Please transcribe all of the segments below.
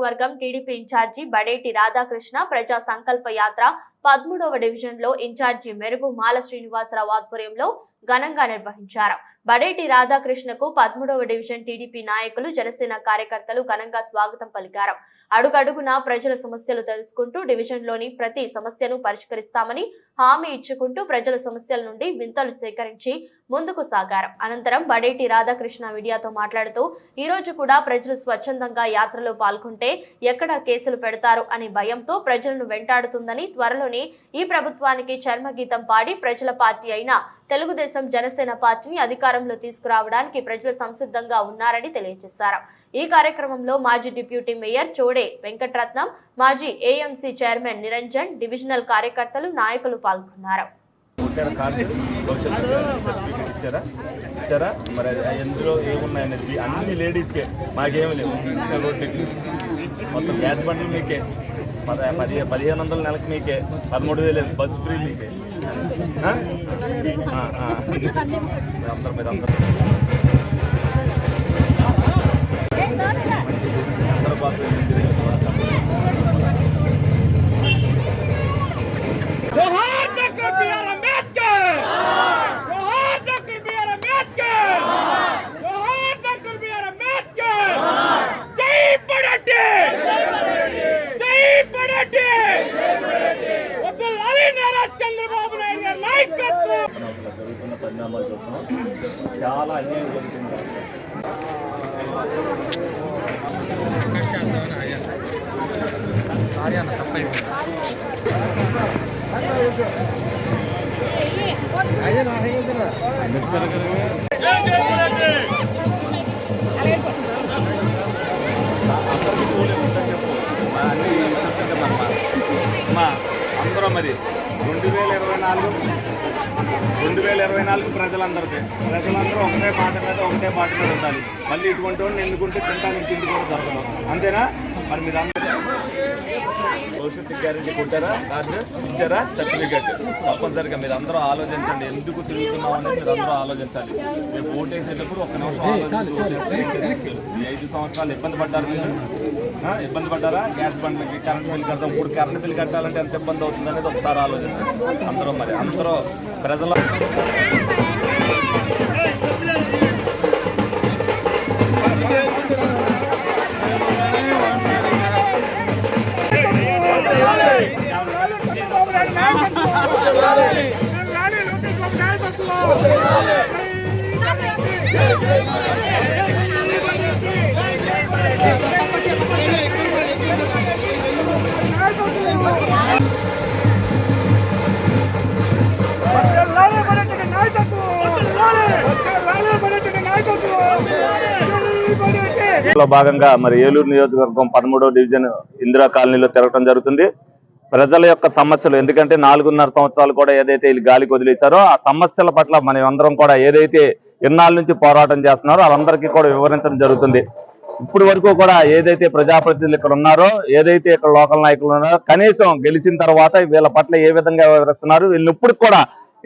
నియోజకవర్గం TDP incharge Badeti Radhakrishna ప్రజా Sankalpa Yatra 13వ division లో ఇన్ఛార్జి మెరుగు మాల శ్రీనివాసరావు ఆధ్వర్యంలో ఘనంగా నిర్వహించారు. బడేటి రాధాకృష్ణకు 13వ డివిజన్ టీడీపీ నాయకులు, జనసేన కార్యకర్తలు ఘనంగా స్వాగతం పలికారు. అడుగడుగునా ప్రజల సమస్యలు తెలుసుకుంటూ డివిజన్ లోని ప్రతి సమస్యను పరిష్కరిస్తామని హామీ ఇచ్చుకుంటూ ప్రజల సమస్యల నుండి వింతలు సేకరించి ముందుకు సాగారు. అనంతరం బడేటి రాధాకృష్ణ మీడియాతో మాట్లాడుతూ ఈ రోజు కూడా ప్రజలు స్వచ్ఛందంగా యాత్రలో పాల్గొంటే ఎక్కడ కేసులు పెడతారు అనే భయంతో ప్రజలను వెంటాడుతుందని, త్వరలోనే ఈ ప్రభుత్వానికి చర్మగీతం పాడి ప్రజల పార్టీ అయిన తెలుగుదేశం జనసేన పార్టీని అధికారంలో తీసుకురావడానికి ప్రజలు సంసిద్ధంగా ఉన్నారని తెలియజేశారు. ఈ కార్యక్రమంలో మాజీ డిప్యూటీ మేయర్ చోడే వెంకటరత్నం, మాజీ ఏఎంసీ చైర్మన్ నిరంజన్, డివిజనల్ కార్యకర్తలు, నాయకులు పాల్గొన్నారు. అన్ని లేడీస్కే, మాకేమి లేవు. మొత్తం గ్యాస్ బండ్లు మీకే, 1500 నెలకి మీకే, 13,000 బస్ ఫ్రీ మీకే. అందరూ జరుగుతున్న పరిణామాలు చూస్తున్నాం. చాలా అన్యాయం జరుగుతుంది. అందరూ మరి 2024 ప్రజలందరూ ఒకటే పాట మీద ఉండాలి. మళ్ళీ ఇటువంటి వాడిని ఎన్నుకుంటే తింటానికి తిండి కూడా దొరకదు. అంతేనా? మరి మీరు భవిష్యత్తు గ్యారెంటీ కొట్టారా? కార్డు ఇచ్చారా? సర్టిఫికెట్ తప్పనిసరిగా మీరు అందరూ ఆలోచించండి. ఎందుకు తిరుగుతున్నాం అనేది మీరు అందరూ ఆలోచించాలి. రేపు ఓటేసేటప్పుడు ఒక్క నిమిషం ఆలోచించి ఓటేస్తే 5 సంవత్సరాలు ఇబ్బంది పడ్డారు. మీరు ఇబ్బంది పడ్డారా? గ్యాస్ బండ్లకి కరెంట్ బిల్ కడతాం. ఇప్పుడు కరెంట్ బిల్ కట్టాలంటే ఎంత ఇబ్బంది అవుతుంది అనేది ఒకసారి ఆలోచించండి. అందరూ ప్రజల భాగంగా మరి ఏలూరు నియోజకవర్గం 13వ డివిజన్ ఇందిరా కాలనీలో తిరగడం జరుగుతుంది. ప్రజల యొక్క సమస్యలు, ఎందుకంటే 4.5 సంవత్సరాలు కూడా ఏదైతే వీళ్ళు గాలికి వదిలేశారో ఆ సమస్యల పట్ల మనం అందరం కూడా ఏదైతే ఇన్నాళ్ళ నుంచి పోరాటం చేస్తున్నారో వాళ్ళందరికీ కూడా వివరించడం జరుగుతుంది. ఇప్పటి వరకు కూడా ఏదైతే ప్రజాప్రతినిధులు ఇక్కడ ఉన్నారో, ఏదైతే ఇక్కడ లోకల్ నాయకులు ఉన్నారో, కనీసం గెలిచిన తర్వాత వీళ్ళ పట్ల ఏ విధంగా వివరిస్తున్నారు, వీళ్ళు ఇప్పుడు కూడా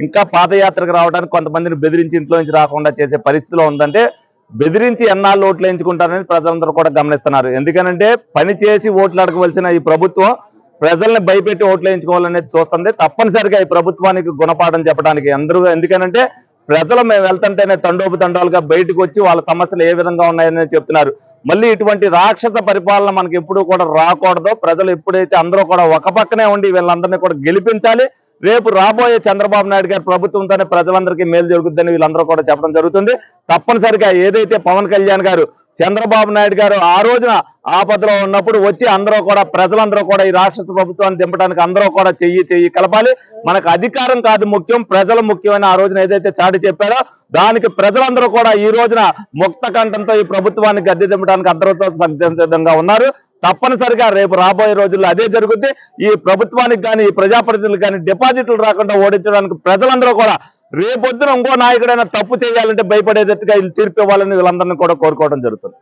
ఇంకా పాదయాత్రకు రావడానికి కొంతమందిని బెదిరించి ఇంట్లో నుంచి రాకుండా చేసే పరిస్థితిలో ఉందంటే బెదిరించి ఎన్నాళ్ళు ఓట్లు వేయించుకుంటారని ప్రజలందరూ కూడా గమనిస్తున్నారు. ఎందుకనంటే పని చేసి ఓట్లు అడగవలసిన ఈ ప్రభుత్వం ప్రజల్ని భయపెట్టి ఓట్లు వేయించుకోవాలనేది చూస్తుంది. తప్పనిసరిగా ఈ ప్రభుత్వానికి గుణపాఠం చెప్పడానికి అందరూ, ఎందుకనంటే ప్రజలు మేము వెళ్తుంటేనే తండోపుతండాలుగా బయటకు వచ్చి వాళ్ళ సమస్యలు ఏ విధంగా ఉన్నాయని చెప్తున్నారు. మళ్ళీ ఇటువంటి రాక్షస పరిపాలన మనకి ఎప్పుడు కూడా రాకూడదు. ప్రజలు ఎప్పుడైతే అందరూ కూడా ఒక పక్కనే ఉండి వీళ్ళందరినీ కూడా గెలిపించాలి. రేపు రాబోయే చంద్రబాబు నాయుడు గారి ప్రభుత్వంతోనే ప్రజలందరికీ మేలు జరుగుతుందని వీళ్ళందరూ కూడా చెప్పడం జరుగుతుంది. తప్పనిసరిగా ఏదైతే పవన్ కళ్యాణ్ గారు, చంద్రబాబు నాయుడు గారు ఆ రోజున ఆపదలో ఉన్నప్పుడు వచ్చి అందరూ కూడా ప్రజలందరూ కూడా ఈ రాష్ట్ర ప్రభుత్వాన్ని దింపడానికి అందరూ కూడా చెయ్యి కలపాలి. మనకు అధికారం కాదు ముఖ్యం, ప్రజలు ముఖ్యమైన ఆ రోజున ఏదైతే చాటి చెప్పారో దానికి ప్రజలందరూ కూడా ఈ రోజున ముక్త కంఠంతో ఈ ప్రభుత్వాన్ని గద్దె దింపడానికి అందరితో సిద్ధంగా ఉన్నారు. తప్పనిసరిగా రేపు రాబోయే రోజుల్లో అదే జరుగుద్ది. ఈ ప్రభుత్వానికి కానీ ఈ ప్రజాప్రతినిధులకు కానీ డిపాజిట్లు రాకుండా ఓడించడానికి ప్రజలందరూ కూడా రేపొద్దున ఇంకో నాయకుడైనా తప్పు చేయాలంటే భయపడేటట్టుగా తీర్పు ఇవ్వాలని వీళ్ళందరినీ కూడా కోరుకోవడం జరుగుతుంది.